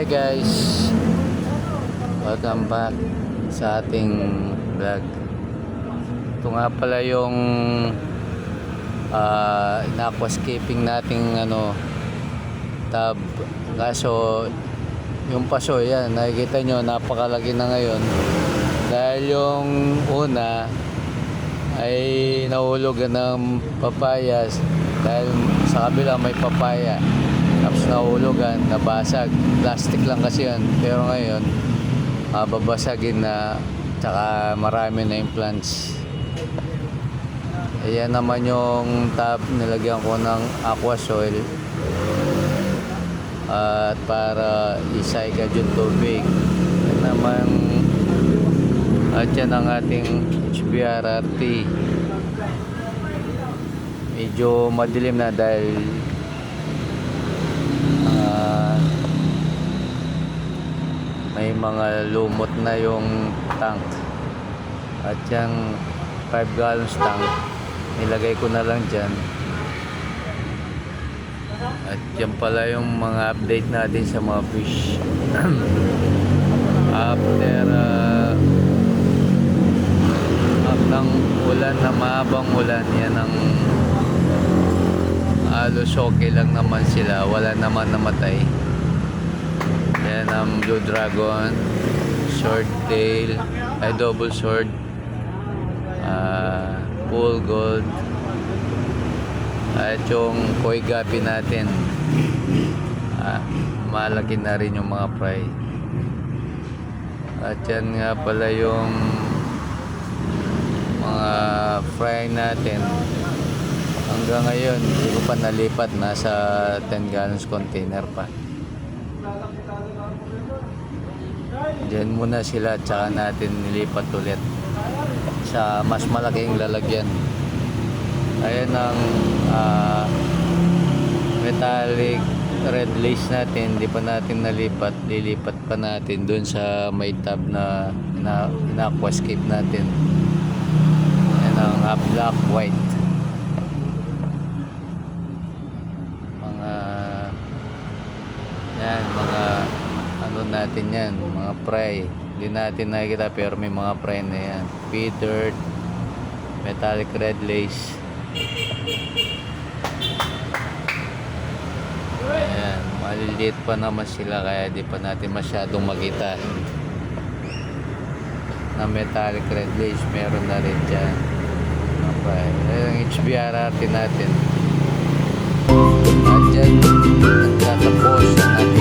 Hi guys, welcome back sa ating vlog. Ito nga pala yung aquascaping nating tub. Kaso yung paso yan, nakikita nyo napakalaki na ngayon dahil yung una ay nahulugan ng papayas dahil sa kabila may papaya, tapos nahulugan, nabasag. Plastic lang kasi yan, pero ngayon babasagin na, tsaka marami na yung plants. Ayan naman yung tub, nilagyan ko ng aqua soil at para i-cycle yung tubig. Yan naman, at yan ang ating HBRRT. Medyo madilim na dahil may mga lumot na yung tank. At yung 5 gallons tank nilagay ko na lang dyan. At yan pala yung mga update natin sa mga fish. After ng ulan, na mahabang ulan, yan ang halos okay lang naman sila, wala naman namatay. Yan ang blue dragon, sword tail, ay double sword, pool gold, at yung koi gapi natin. Malaki na rin yung mga fry. At yan nga pala yung mga fry natin. Hanggang ngayon hindi ko pa nalipat, nasa 10 gallons container pa. Diyan muna sila, tsaka natin nilipat ulit sa mas malaking lalagyan. Ayan ang metallic red lace natin, hindi pa natin nalipat, lilipat pa natin dun sa may tub na aquascape natin. Ayan ang black white, mga natin yan, mga fry. Hindi natin nakikita pero may mga fry na yan. Feathered, metallic red lace. Ayan, maliliit pa naman sila kaya di pa natin masyadong makita. Na metallic red lace meron na rin dyan. Ayan ang HBRRT natin. At dyan nagtatapos ang ating